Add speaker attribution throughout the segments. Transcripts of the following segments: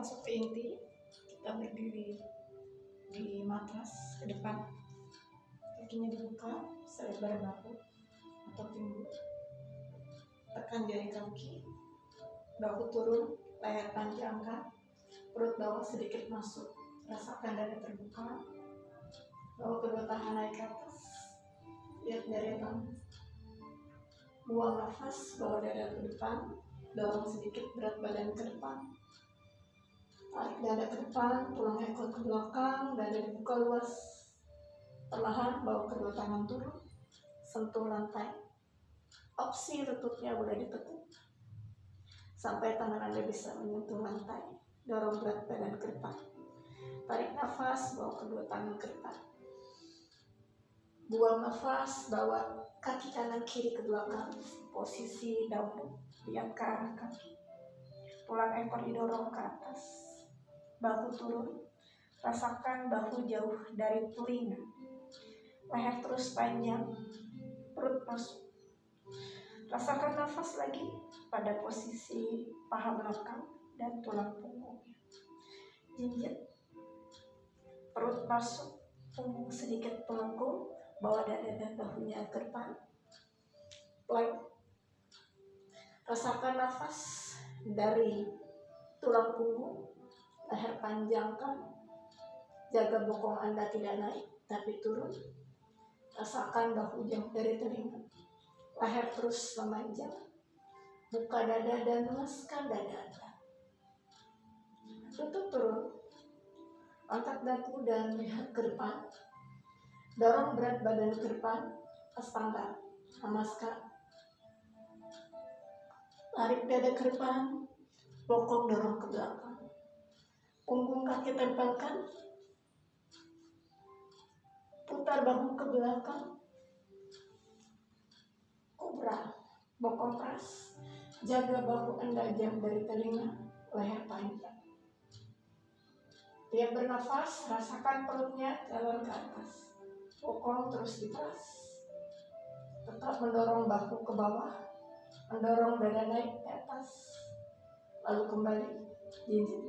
Speaker 1: masuk ke inti. Kita berdiri di matras ke depan, kakinya dibuka selebar bahu atau pinggul. Tekan jari kaki, bahu turun, leher panjangkan, perut bawah sedikit masuk, rasakan dada terbuka, bawa kedua tangan naik ke atas, lihat deretan. Buang nafas, bawa dada ke depan, dorong sedikit berat badan ke depan. Tarik dada ke depan, tulang ekor ke belakang, dada dibuka luas. Perlahan bawa kedua tangan turun, sentuh lantai. Opsi lututnya boleh ditekuk sampai tangan Anda bisa menyentuh lantai. Dorong berat badan ke depan. Tarik nafas, bawa kedua tangan ke depan. Buang nafas, bawa kaki kanan kiri ke belakang. Posisi daun, lihat ke arah kaki. Tulang ekor didorong ke atas. Bahu turun, rasakan bahu jauh dari telinga. Leher terus panjang, perut masuk. Rasakan nafas lagi pada posisi paha belakang dan tulang punggungnya. Jinjit, perut masuk, punggung sedikit melengkung, bawa dada dan bahunya ke depan. Plank. Rasakan nafas dari tulang punggung, leher panjangkan, jaga bokong Anda tidak naik tapi turun. Rasakan bahu jauh dari telinga, leher terus memanjang. Buka dada dan lemaskan dada Anda. Tutup turun, angkat dagu dan lihat ke depan. Dorong berat badan ke depan, standar, hamaskan. Tarik dada ke depan, bokong dorong ke belakang. Punggung kaki tempelkan, putar bahu ke belakang, kobra, bokong keras, jaga bahu Anda jauh dari telinga, leher panjang. Tiap bernafas, rasakan perutnya jalan ke atas, bokong terus diperas. Tetap mendorong bahu ke bawah, mendorong dada naik ke atas, lalu kembali, jinjit.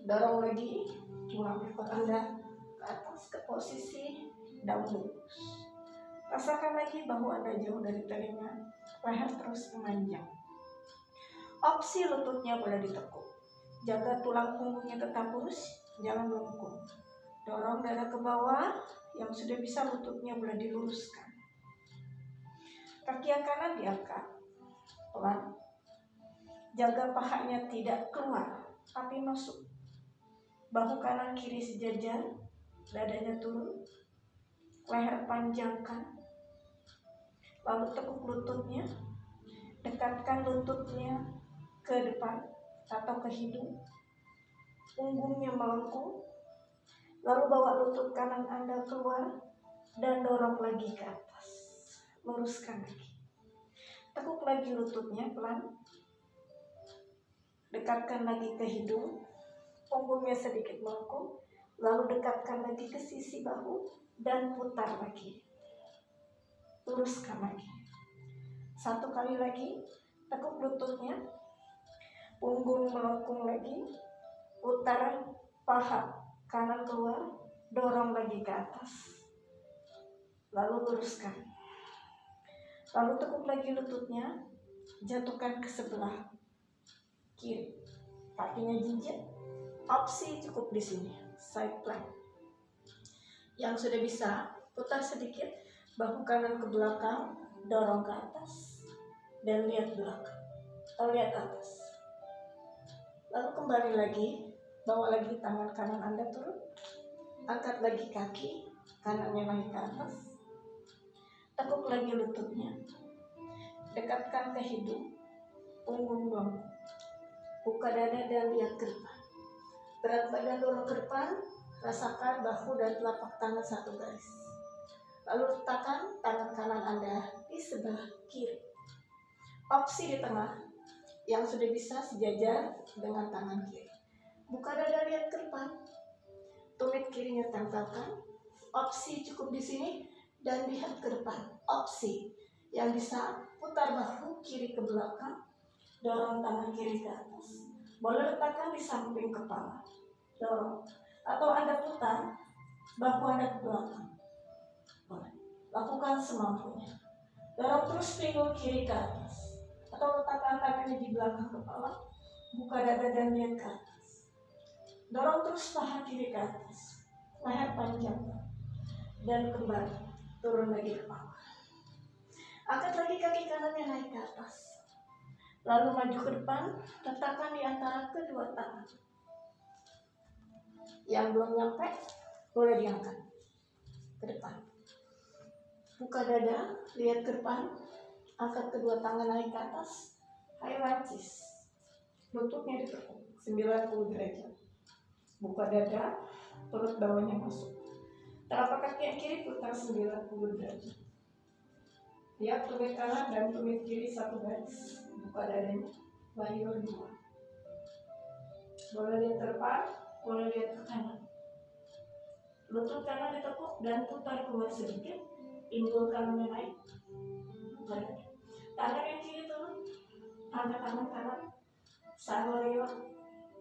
Speaker 1: Dorong lagi tulang ekor Anda ke atas ke posisi daun lurus. Rasakan lagi bahu Anda jauh dari telinga, leher terus memanjang. Opsi lututnya boleh ditekuk. Jaga tulang punggungnya tetap lurus, jangan melengkung. Dorong dada ke bawah, yang sudah bisa lututnya boleh diluruskan. Kaki yang kanan diangkat, pelan. Jaga pahanya tidak keluar, tapi masuk. Bahu kanan kiri sejajar, dadanya turun, leher panjangkan, lalu tekuk lututnya, dekatkan lututnya ke depan atau ke hidung, punggungnya melengkung, lalu bawa lutut kanan Anda keluar dan dorong lagi ke atas, luruskan lagi. Tekuk lagi lututnya pelan, dekatkan lagi ke hidung, punggungnya sedikit melengkung, lalu dekatkan lagi ke sisi bahu dan putar lagi, luruskan lagi. Satu kali lagi, tekuk lututnya, punggung melengkung lagi, putar paha kanan keluar, dorong lagi ke atas, lalu luruskan. Lalu tekuk lagi lututnya, jatuhkan ke sebelah kiri, kakinya jinjit. Opsi cukup di sini, side plank. Yang sudah bisa, putar sedikit, bahu kanan ke belakang, dorong ke atas, dan lihat belakang, atau lihat atas. Lalu kembali lagi, bawa lagi tangan kanan Anda turun, angkat lagi kaki, kanannya naik ke atas, tekuk lagi lututnya, dekatkan ke hidung, punggung bawah, buka dada dan lihat ke depan. Berat badan dorong ke depan, rasakan bahu dan telapak tangan satu garis. Lalu letakkan tangan kanan Anda di sebelah kiri. Opsi di tengah, yang sudah bisa sejajar dengan tangan kiri. Buka dada lihat ke depan, tumit kirinya tempelkan. Opsi cukup di sini dan lihat ke depan. Opsi yang bisa putar bahu kiri ke belakang, Dorong tangan kiri ke atas. Boleh letakkan di samping kepala. Dorong. Atau Anda putar bahu Anda ke belakang. Boleh. Lakukan semampunya. Dorong terus pinggul kiri ke atas. Atau letakkan tangannya di belakang kepala. Buka dada dan lihat ke atas. Dorong terus paha kiri ke atas. Leher panjang. Dan kembali. Turun lagi ke bawah. Angkat lagi kaki kanannya naik ke atas. Lalu maju ke depan. Letakkan di antara kedua tangan. Yang belum nyampe boleh diangkat ke depan. Buka dada, lihat ke depan. Angkat kedua tangan naik ke atas. High lunges. Lututnya ditekuk 90 derajat. Buka dada, perut bawahnya masuk. Telapak kaki yang kiri putar 90 derajat. Lihat tumit kanan dan tumit kiri satu garis. Buka dadanya, layar dua. Boleh lihat ke depan, boleh lihat ke kanan. Lutut kanan ditekuk dan putar keluar sedikit. Pinggul kanannya naik. Buka dada. Tangan yang kiri turun. Angkat tangan kanan. Sabar.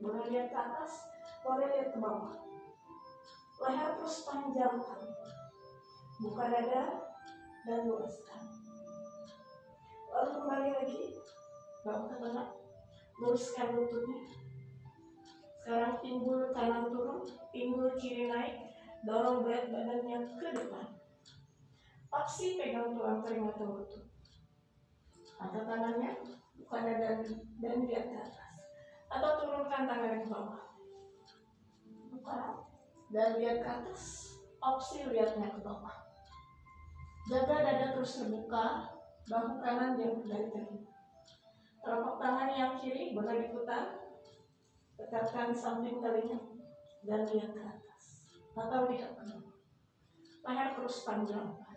Speaker 1: Boleh lihat ke atas, boleh lihat ke bawah. Leher terus panjangkan. Buka dada dan luaskan. Lalu kembali lagi. Bawa ke tengah. Luruskan lututnya. Sekarang pinggul kanan turun, pinggul kiri naik. Dorong berat badannya ke depan. Opsi pegang tulang telinga atau lutut. Angkat tangannya, buka dada dan lihat ke atas. Atau turunkan tangannya ke bawah. Buka dan lihat ke atas. Opsi lihatnya ke bawah. Jaga dada terus terbuka. Bahu kanan jauh dari telinga. Telapak tangan yang kiri boleh diputar. Dekatkan samping telinga dan lihat ke atas. Atau lihat ke bawah. Leher terus panjangkan.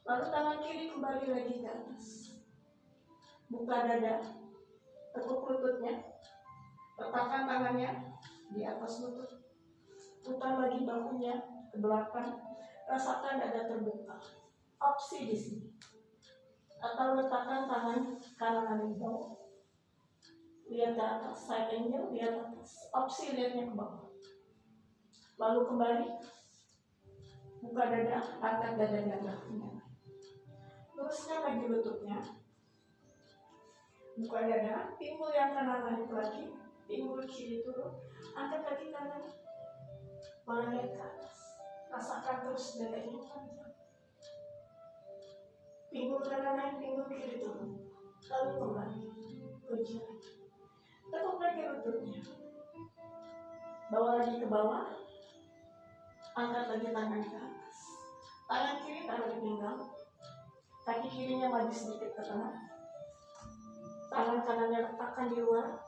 Speaker 1: Lalu tangan kiri kembali lagi ke atas. Buka dada. Tekuk lututnya. Letakkan tangannya di atas lutut. Putar lagi bahunya ke belakang. Rasakan dada terbuka. Opsi di sini. Atau letakkan tangan kanan di bawah. Lihat ke atas, side angle, lihat atas. Opsi lihatnya ke bawah. Lalu kembali. Buka dada, angkat dada dan bahunya. Luruskan lagi lututnya. Buka dada, pinggul yang kanan naik lagi. Pinggul kiri turun. Angkat kaki kanan. Boleh lihat ke atas. Rasakan terus dadanya panjang. Pinggul kanan naik, pinggul kiri turun. Lalu kembali. Kunci lagi. Tekuk lagi lututnya. Bawa lagi ke bawah. Angkat lagi tangan ke atas. Tangan kiri taruh di pinggang. Kaki kirinya maju sedikit ke tengah. Tangan kanannya letakkan di luar.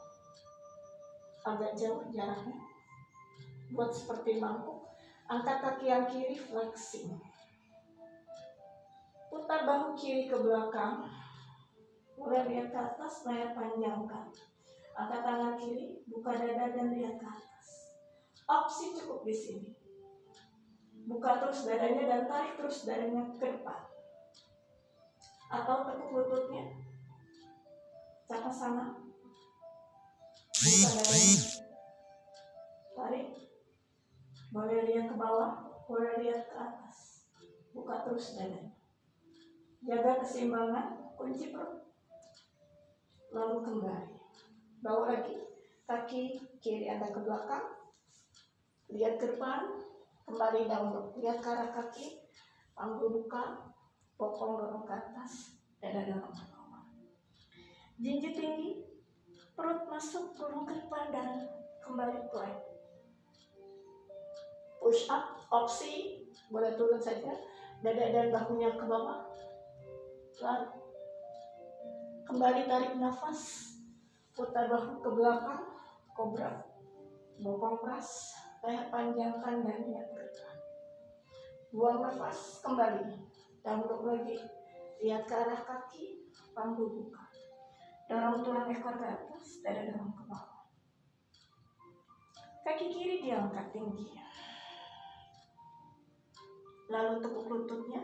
Speaker 1: Agak jauh jaraknya. Buat seperti mangkuk. Angkat kaki yang kiri flexing. Putar bahu kiri ke belakang. Mulai lihat ke atas, leher panjangkan. Angkat tangan kiri, buka dada dan lihat ke atas. Opsi cukup di sini. Buka terus dadanya dan tarik terus dadanya ke depan. Atau tekuk lututnya. Capa sama. Buka dadanya. Tarik. Boleh lihat ke bawah, boleh lihat ke atas. Buka terus dadanya. Jaga keseimbangan, kunci perut. Lalu kembali. Bawa lagi. Kaki kiri Anda ke belakang. Lihat ke depan. Kembali downward. Lihat ke arah kaki. Panggul buka. Bokong dorong ke atas. Dada dorong ke bawah. Jinjit tinggi. Perut masuk, turun ke depan dan kembali plank. Push up. Opsi. Boleh turun saja. Dada dan bahunya ke bawah. Lalu kembali tarik nafas. Putar bahu ke belakang. Kobra. Bokong keras. Leher panjangkan dan lihat ke depan. Buang nafas. Kembali. Downward lagi. Lihat ke arah kaki. Panggul buka. Dorong tulang ekor ke atas. Dada dorong ke bawah. Kaki kiri diangkat tinggi. Lalu tekuk lututnya.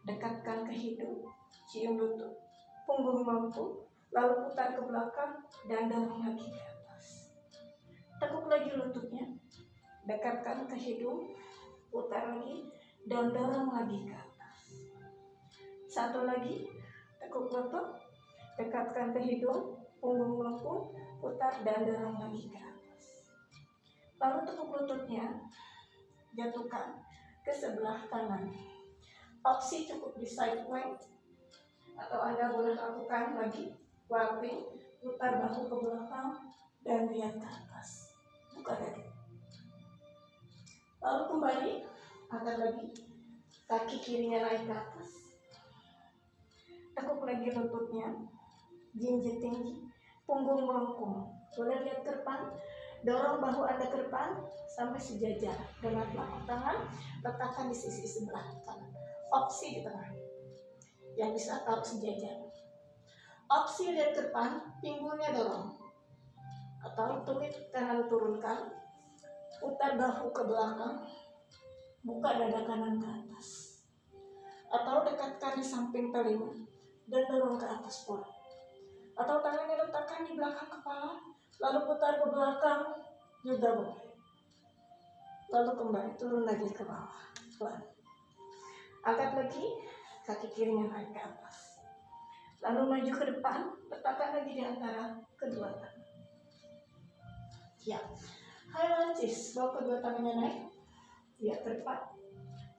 Speaker 1: Dekatkan ke hidung. Cium lutut. Punggung mampu. lalu putar ke belakang dan dorong lagi ke atas. Tekuk lagi lututnya, dekatkan ke hidung, putar lagi dan dorong lagi ke atas. Satu lagi, tekuk lutut, dekatkan ke hidung, punggung melengkung, putar dan dorong lagi ke atas. Lalu tekuk lututnya jatuhkan ke sebelah kanan. Opsi cukup di side plank, atau Anda boleh lakukan lagi wrapping, putar bahu ke belakang dan lihat ke atas, buka dada. Lalu kembali, angkat lagi kaki kirinya naik ke atas, tekuk lagi lututnya, jinjit tinggi, punggung melengkung, boleh lihat ke depan, dorong bahu Anda ke depan sampai sejajar dengan telapak tangan, letakkan di sisi sebelah kanan. Opsi di tengah, yang bisa taruh sejajar. Opsi lihat ke depan, pinggulnya dorong, atau tumit kanan turunkan, putar bahu ke belakang, buka dada kanan ke atas, atau dekatkan di samping telinga dan dorong ke atas pula, atau tangannya letakkan di belakang kepala lalu putar ke belakang juga boleh. Lalu kembali turun lagi ke bawah, pelan. Angkat lagi kaki kirinya naik ke atas, lalu maju ke depan, letakkan lagi di antara kedua tangan. Ya, high lunges, bawa kedua tangannya naik, ya ke depan,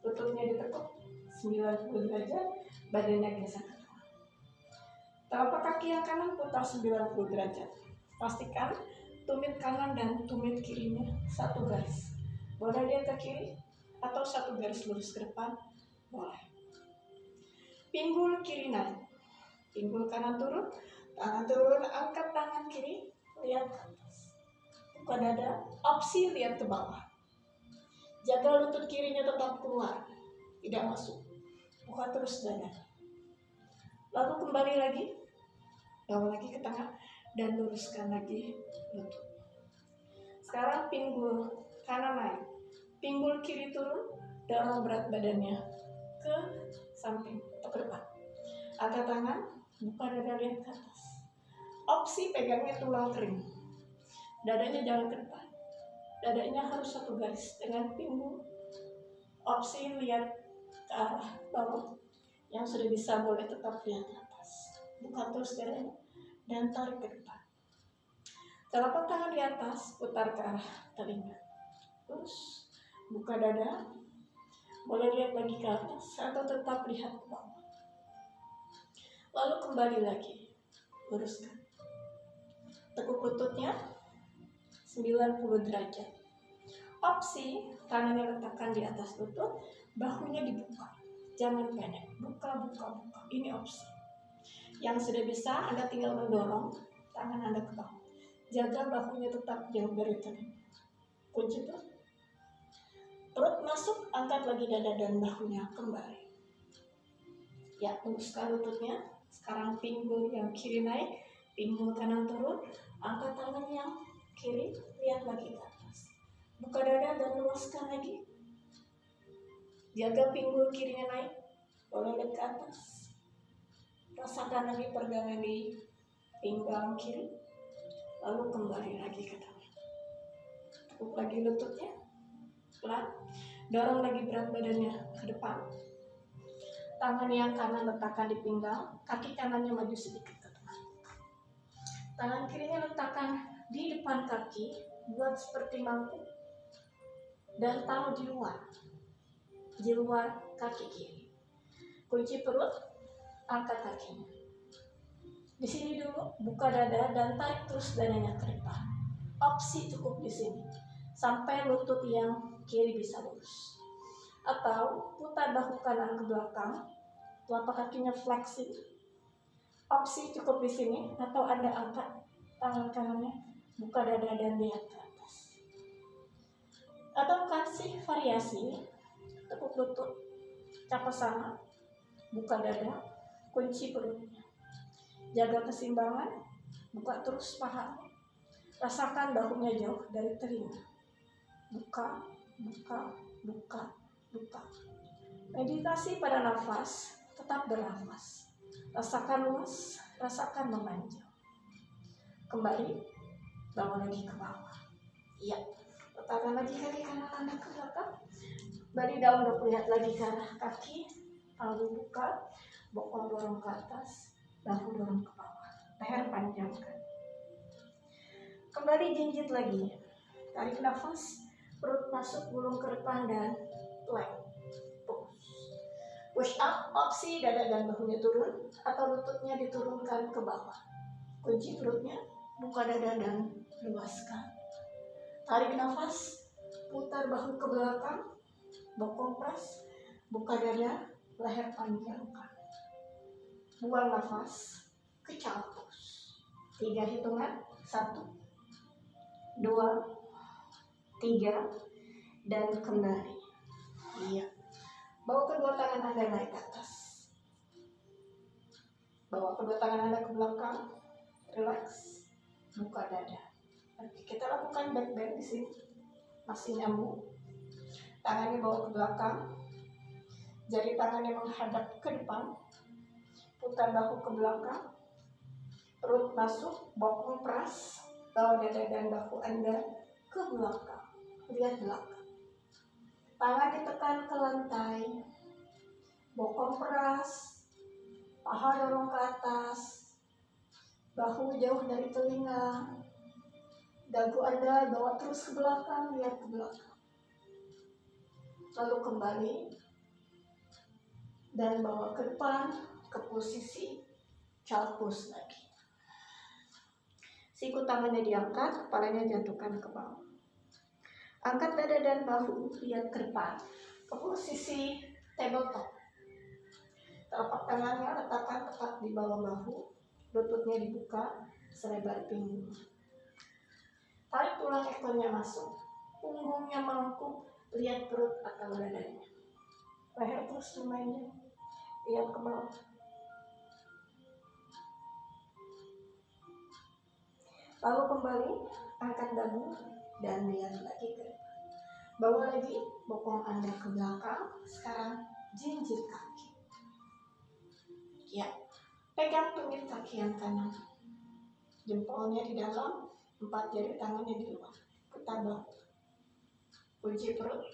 Speaker 1: lututnya ditekuk 90 derajat, badannya geser ke tengah. Telapak kaki yang kanan putar 90 derajat. Pastikan tumit kanan dan tumit kirinya satu garis. Boleh lihat ke kiri atau satu garis lurus ke depan, boleh. Pinggul kiri naik, pinggul kanan turun, tangan turun, angkat tangan kiri, lihat ke atas. Buka dada, opsi lihat ke bawah. Jaga lutut kirinya tetap keluar, tidak masuk. Buka terus dada. Lalu kembali lagi, bawa lagi ke tengah dan luruskan lagi lutut. Sekarang pinggul kanan naik, pinggul kiri turun, dorong berat badannya ke samping atau ke depan. Angkat tangan, buka dada lihat ke atas. Opsi pegangnya tulang kering. Dadanya jangan ke depan. Dadanya harus satu garis dengan pinggul. Opsi lihat ke arah bawah. Yang sudah bisa boleh tetap lihat ke atas. Buka terus dadanya dan tarik ke depan. Telapak tangan di atas, putar ke arah telinga. Terus buka dada. Boleh lihat lagi ke atas atau tetap lihat ke bawah. Lalu kembali lagi. Luruskan. Tekuk lututnya 90 derajat. Opsi, tangannya letakkan di atas lutut, bahunya dibuka. Jangan pendek. Buka, buka, buka. Ini opsi. Yang sudah bisa, Anda tinggal mendorong tangan Anda ke bawah. Jaga bahunya tetap jauh dari telinga. Kunci perut. Perut masuk, angkat lagi dada dan bahunya kembali. Ya, luruskan lututnya. Sekarang pinggul yang kiri naik, pinggul kanan turun, angkat tangan yang kiri, lihat lagi ke atas. Buka dada dan luaskan lagi. Jaga pinggul kirinya naik, boleh lihat ke atas. Rasakan lagi pergangan di pinggang kiri, lalu kembali lagi ke tengah. Tekuk lagi lututnya, pelan. Dorong lagi berat badannya ke depan. Tangan yang kanan letakkan di pinggang, kaki kanannya maju sedikit ke tengah. Tangan kirinya letakkan di depan kaki, buat seperti mangkuk, dan taruh di luar kaki kiri. Kunci perut, angkat kakinya. Di sini dulu, buka dada dan tarik terus dadanya ke depan. Opsi cukup di sini, sampai lutut yang kiri bisa lurus. Atau putar bahu kanan ke belakang, telapak kakinya flexing. Opsi cukup di sini, atau Anda angkat tangan kanannya, buka dada dan lihat ke atas. Atau kasih variasi, tekuk lutut, capas sama, buka dada, kunci perutnya. Jaga keseimbangan, buka terus paha. Rasakan bahunya jauh dari telinga. Buka, buka, buka, buka. Meditasi pada nafas, tetap bernafas. Rasakan luas, rasakan memanjang. Kembali, bawa lagi ke bawah. Iya, putarkan lagi kaki kanan Anda ke belakang. Balik daun dok, lihat lagi ke arah kaki. Palu buka, bokong dorong ke atas, bahu dorong ke bawah, leher panjangkan. Kembali jinjit lagi. Tarik nafas, perut masuk, gulung ke depan dan plank. Push up, opsi dada dan bahunya turun atau lututnya diturunkan ke bawah. Kunci perutnya, buka dada dan luaskan. Tarik nafas, putar bahu ke belakang, bokong pras, buka dada, leher panjangkan. Buang nafas, kecil push. 3 hitungan, 1, 2, 3, dan kembali. Iya. Bawa kedua tangan Anda naik ke atas. Bawa kedua tangan Anda ke belakang. Relax. Buka dada. Oke, kita lakukan back bend di sini. Masih nyambung. Tangannya bawa ke belakang. Jari tangannya menghadap ke depan. Putar bahu ke belakang. Perut masuk, bokong pras. Bawa dada dan bahu Anda ke belakang. Lihat belakang. Tangan ditekan ke lantai. Bokong peras. Paha dorong ke atas. Bahu jauh dari telinga. Dagu Anda bawa terus ke belakang, lihat ke belakang. Lalu kembali. Dan bawa ke depan, ke posisi child pose lagi. Siku tangannya diangkat, kepalanya jatuhkan ke bawah. Angkat dada dan bahu, lihat ke depan, ke posisi tabletop. Telapak tangannya letakkan tepat di bawah bahu, lututnya dibuka selebar pinggul. Tarik tulang ekornya masuk, punggungnya melengkung, lihat perut atau dadanya. Leher terus lumayan, lihat ke bawah. Lalu kembali, angkat dagu dan lihat lagi ke depan. Bawa lagi bokong Anda ke belakang. Sekarang jinjit kaki. Ya, pegang tumit kaki yang kanan. Jempolnya di dalam, 4 jari tangannya di luar. Putar bahu. Kunci perut.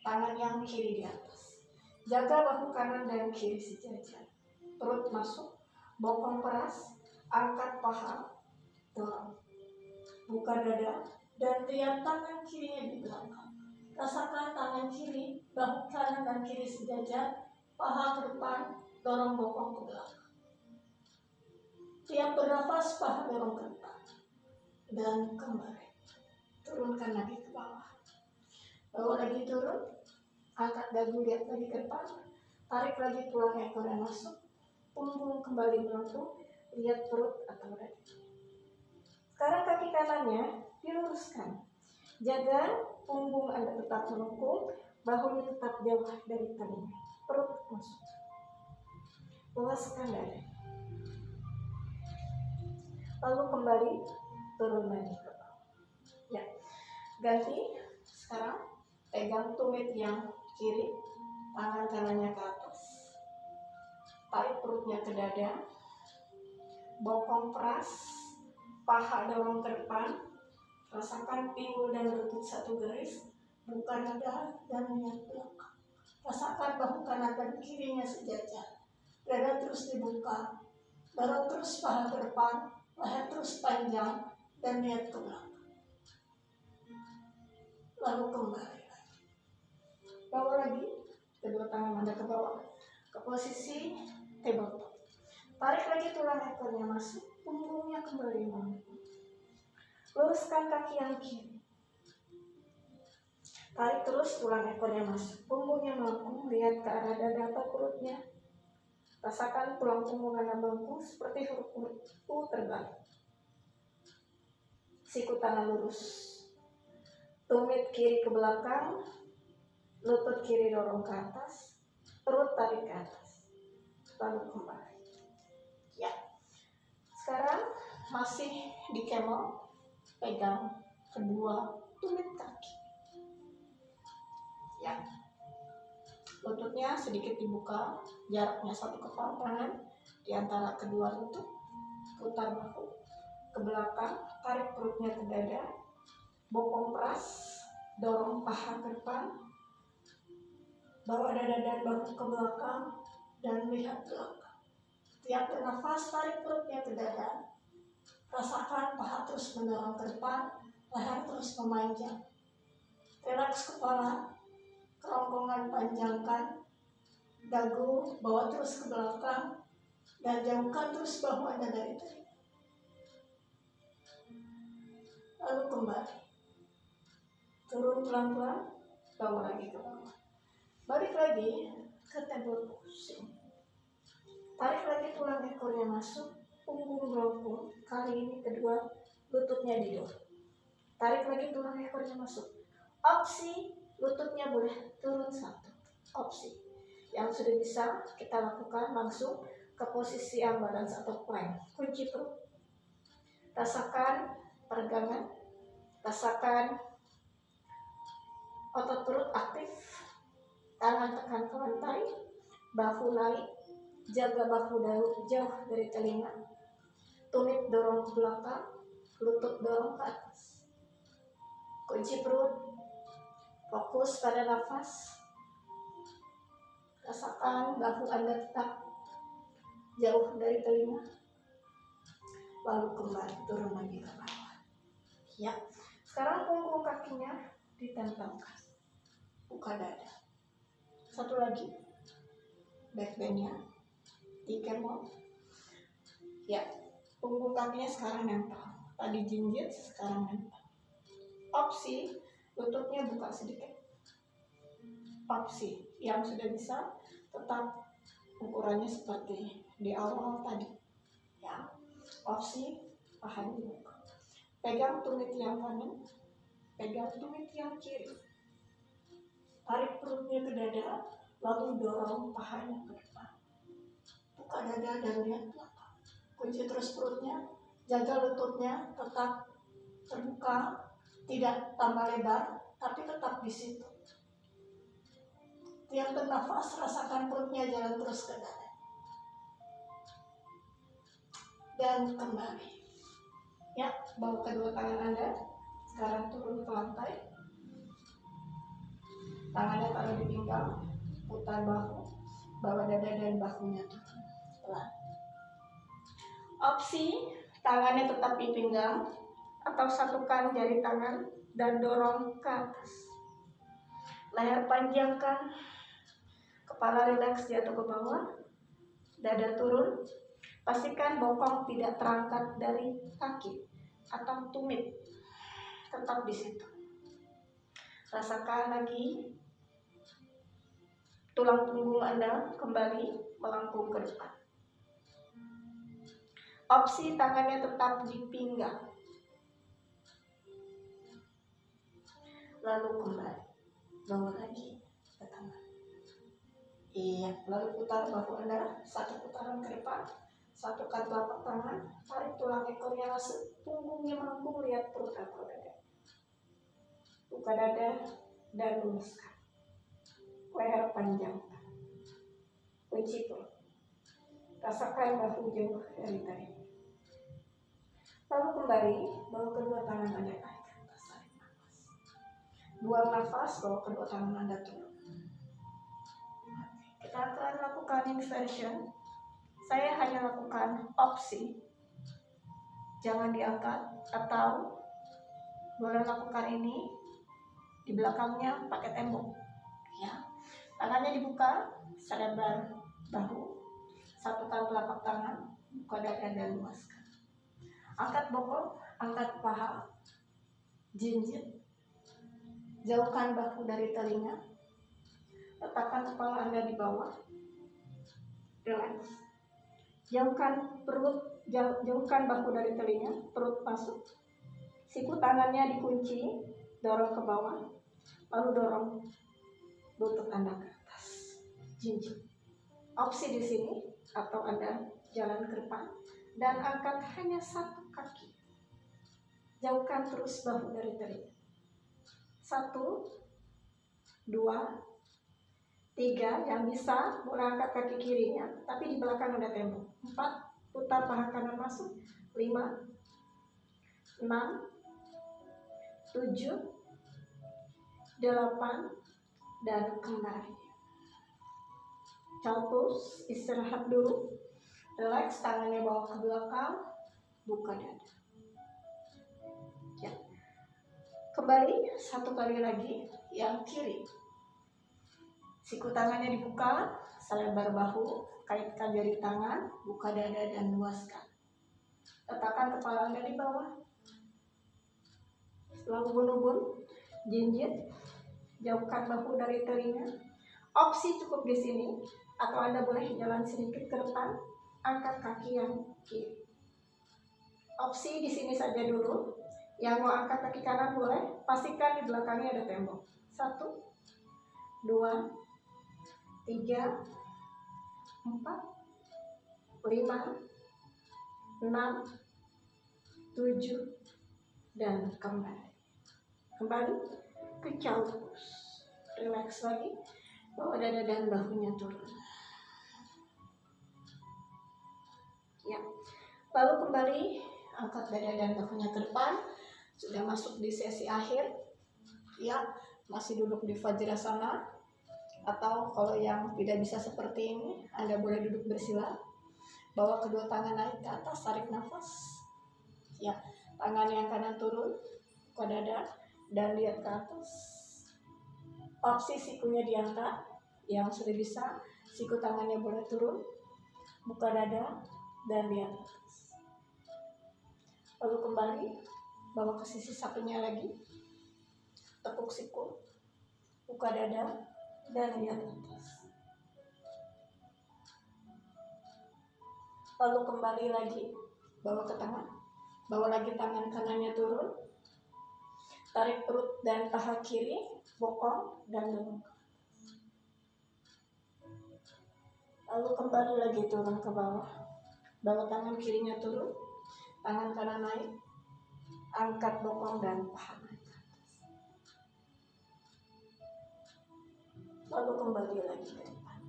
Speaker 1: Tangan yang kiri di atas. Jaga bahu kanan dan kiri sejajar. Perut masuk, bokong peras, angkat paha, dorong. Buka dada dan lihat tangan kirinya di belakang. Rasakan tangan kiri, bahu kanan dan kiri sejajar, paha ke depan, dorong bokong ke belakang. Tiap bernafas, paha dorong ke depan. Dan kembali. Turunkan lagi ke bawah. Bawa lagi turun, angkat dagu, lihat lagi ke depan. Tarik lagi tulang ekor yang masuk. Punggung kembali melengkung, lihat perut atau dada. Sekarang kaki kanannya diluruskan. Jaga punggung Anda tetap melengkung, bahunya tetap jauh dari telinga. Perut masuk. Luaskan dada. Lalu kembali turun lagi ke bawah. Ya, ganti. Sekarang pegang tumit yang kiri, tangan kanannya ke atas. Tarik perutnya ke dada. Bokong peras, paha dorong ke depan. Rasakan pinggul dan lutut satu garis. Buka dada dan lihat belakang. Rasakan bahu kanan dan kirinya sejajar. Dada terus dibuka. Dorong terus paha ke depan. Leher terus panjang dan lihat ke belakang. Lalu kembali lagi. Bawa lagi kedua tangan Anda ke bawah. Ke posisi tabletop. Tarik lagi tulang ekornya masuk. Punggungnya kembali melengkung. Luruskan kaki yang kiri. Tarik terus tulang ekornya masuk. Punggungnya melengkung, lihat ke arah dada atau perutnya. Rasakan tulang punggung Anda melengkung seperti huruf U terbalik. Siku tangan lurus. Tumit kiri ke belakang. Lutut kiri dorong ke atas. Perut tarik ke atas. Lalu kembali. Ya. Sekarang masih di camel. Pegang kedua tumit kaki. Ya. Lututnya sedikit dibuka, jaraknya 1 kepala tangan di antara kedua lutut. Putar bahu. ke belakang, tarik perutnya ke dada, bokong peras, dorong paha ke depan, bawa dada dan bahu ke belakang, dan lihat belakang. Tiap bernafas, tarik perutnya ke dada, rasakan paha terus mendorong ke depan, leher terus memanjang. Relaks kepala, kerongkongan panjangkan, dagu bawa terus ke belakang, dan jauhkan terus bahu Anda dari telinga. Lalu kembali, turun pelan-pelan, bawa lagi ke bawah. Balik lagi ke table pushing. Tarik lagi tulang ekornya masuk, punggung melengkung. Kali ini kedua lututnya didorong. Tarik lagi tulang ekornya masuk. Opsi lututnya boleh turun satu. Opsi yang sudah bisa kita lakukan langsung ke posisi unbalance atau plank. Kunci perut. Rasakan peregangan. Rasakan otot perut aktif. Tangan tekan ke lantai. Bahu naik. Jaga bahu jauh dari telinga. Tumit dorong ke belakang. Lutut dorong ke atas. Kunci perut. Fokus pada nafas. Rasakan bahu Anda tetap jauh dari telinga. Lalu kembali turun lagi ke bawah. Ya, sekarang punggung kakinya ditentangkan. Buka dada. Satu lagi. Back bendnya. Dikemol. Ya, punggung kakinya sekarang nempel. Tadi jinjit, sekarang nempel. Opsi, lututnya buka sedikit. Opsi yang sudah bisa tetap ukurannya seperti di awal tadi. Ya, opsi paha dibuka. Pegang tumit yang kanan, pegang tumit yang kiri. Tarik perutnya ke dada, lalu dorong pahanya ke depan. Buka dada dan lihat belakang. Kunci terus perutnya, jaga lututnya tetap terbuka, tidak tambah lebar, tapi tetap di situ. Tiap bernafas, rasakan perutnya jalan terus ke dada. Dan kembali. Ya, bawa kedua tangan Anda. Sekarang turun ke lantai. Tangannya taruh di pinggang. Putar bahu. Bawa dada dan bahunya turun. Pelan. Opsi, tangannya tetap di pinggang. Atau satukan jari tangan dan dorong ke atas. Leher panjangkan. Kepala rileks jatuh ke bawah. Dada turun. Pastikan bokong tidak terangkat dari kaki atau tumit. Tetap di situ. Rasakan lagi tulang punggung Anda kembali melengkung ke depan. Opsi tangannya tetap di pinggang. Lalu kembali. Bawa lagi ke tangan. Iya, lalu putar bahu Anda, satu putaran ke depan, satukan telapak tangan, tarik tulang ekornya masuk, punggungnya melengkung, lihat perut atau dada. Buka dada dan luruskan. Leher panjangkan. Kunci perut. Rasakan bahu jauh dari telinga. Lalu kembali, bawa kedua tangan Anda naik ke atas, tarik nafas. Buang nafas, bawa kedua tangan Anda turun. Kita akan lakukan inversion. Saya hanya lakukan opsi. Jangan diangkat atau boleh lakukan ini di belakangnya pakai tembok. Ya. Tangannya dibuka, selebar bahu. Satukan telapak tangan, buka dada dan luaskan. Angkat bokong, angkat paha. Jinjit. Jauhkan bahu dari telinga. Letakkan kepala Anda di bawah. Relax. Jauhkan perut, jauhkan bahu dari telinga, perut masuk. Siku tangannya dikunci, dorong ke bawah, lalu dorong lutut Anda ke atas. Jinjit. Opsi di sini atau Anda jalan ke depan dan angkat hanya satu kaki. Jauhkan terus bahu dari telinga. 1, 2, 3, yang bisa boleh angkat kaki kirinya, tapi di belakang ada tembok. 4, putar paha kanan masuk. 5, 6, 7, 8, dan kembali. Terus istirahat dulu, relax, tangannya bawa ke belakang, buka dada. Ya. Kembali satu kali lagi yang kiri. Siku tangannya dibuka, selebar bahu, kaitkan jari tangan, buka dada dan luaskan. Letakkan kepala Anda di bawah. Lalu ubun-ubun, jinjit, jauhkan bahu dari telinga. Opsi cukup di sini, atau Anda boleh jalan sedikit ke depan, angkat kaki yang kiri. Opsi di sini saja dulu. Yang mau angkat kaki kanan boleh, pastikan di belakangnya ada tembok. 1, 2, 3, 4, 5, 6, 7, dan kembali. Kembali ke caupus. Relax lagi. Bawa dada dan bahunya turun. Ya. Lalu kembali angkat dada dan bahunya ke depan. Sudah masuk di sesi akhir. Ya, masih duduk di Vajrasana. Atau kalau yang tidak bisa seperti ini, Anda boleh duduk bersila. Bawa kedua tangan naik ke atas, tarik nafas. Ya, tangan yang kanan turun ke dada dan lihat ke atas. Opsi sikunya diangkat, yang sudah bisa, siku tangannya boleh turun, buka dada dan lihat ke atas. Lalu kembali, bawa ke sisi satunya lagi, tepuk siku, buka dada dan lihat ke atas. Lalu kembali lagi, bawa ke tengah, bawa lagi tangan kanannya turun, tarik perut dan paha kiri, bokong dan dorong. Lalu kembali lagi turun ke bawah, bawa tangan kirinya turun, tangan kanan naik, angkat bokong dan paha naik ke atas. Lalu kembali lagi ke depan.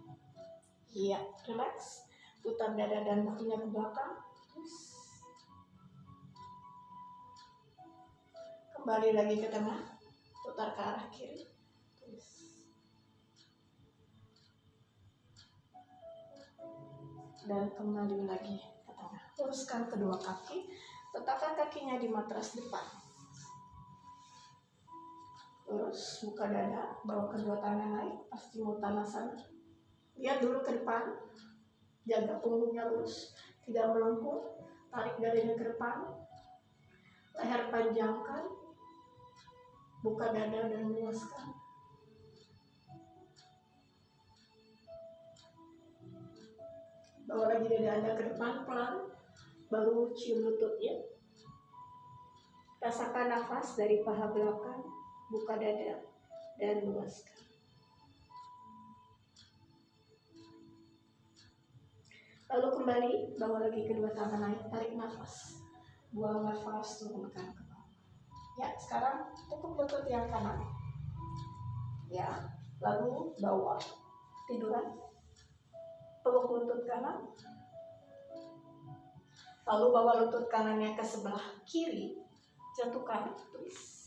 Speaker 1: Iya, relax, putar dada dan bahunya ke belakang. Kembali lagi ke tengah, putar ke arah kiri. Dan kembali lagi ke tengah. Luruskan kedua kaki, letakkan kakinya di matras depan. Lurus, buka dada, bawa kedua tangan naik, pasti Uttanasana. Lihat dulu ke depan, jaga punggungnya lurus, tidak melengkung, tarik dadanya ke depan, leher panjangkan, buka dada dan luaskan. Bawa lagi dada Anda ke depan pelan, baru cium lututnya. Rasakan nafas dari paha belakang, buka dada dan luaskan. Lalu kembali, bawa lagi kedua tangan naik, tarik nafas, buang nafas, turunkan ke bawah. Ya, sekarang tekuk lutut yang kanan. Ya, lalu bawa tiduran, peluk lutut kanan, lalu bawa lutut kanannya ke sebelah kiri, jatuhkan, twist.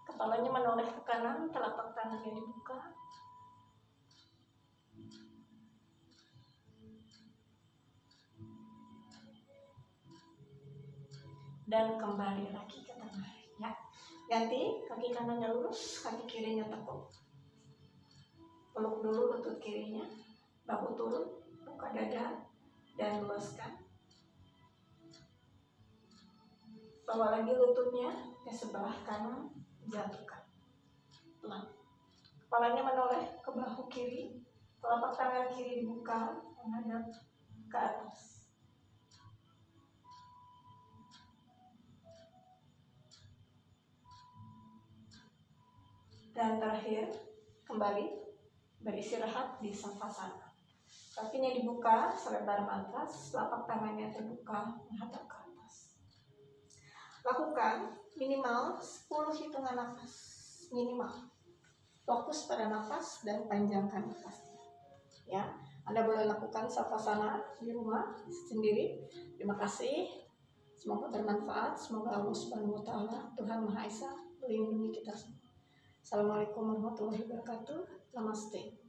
Speaker 1: Kepalanya menoleh ke kanan, telapak tangannya dibuka. Dan kembali lagi ke tengah. Ya, ganti, kaki kanannya lurus, kaki kirinya tekuk. Peluk dulu lutut kirinya, bahu turun, buka dada dan luaskan. Bawa lagi lututnya ke sebelah kanan, jatuhkan. Pelan. Kepalanya menoleh ke bahu kiri, telapak tangan kiri dibuka, menghadap ke atas. Dan terakhir, kembali beristirahat di savasana. Kakinya dibuka selebar matras, telapak tangannya terbuka menghadap ke atas. Lakukan minimal 10 hitungan nafas, minimal. Fokus pada nafas dan panjangkan nafasnya. Ya, Anda boleh lakukan savasana di rumah sendiri. Terima kasih. Semoga bermanfaat. Semoga Allah Subhanahu wa taala, Tuhan Maha Esa, melindungi kita semua. Assalamualaikum warahmatullahi wabarakatuh. Namaste.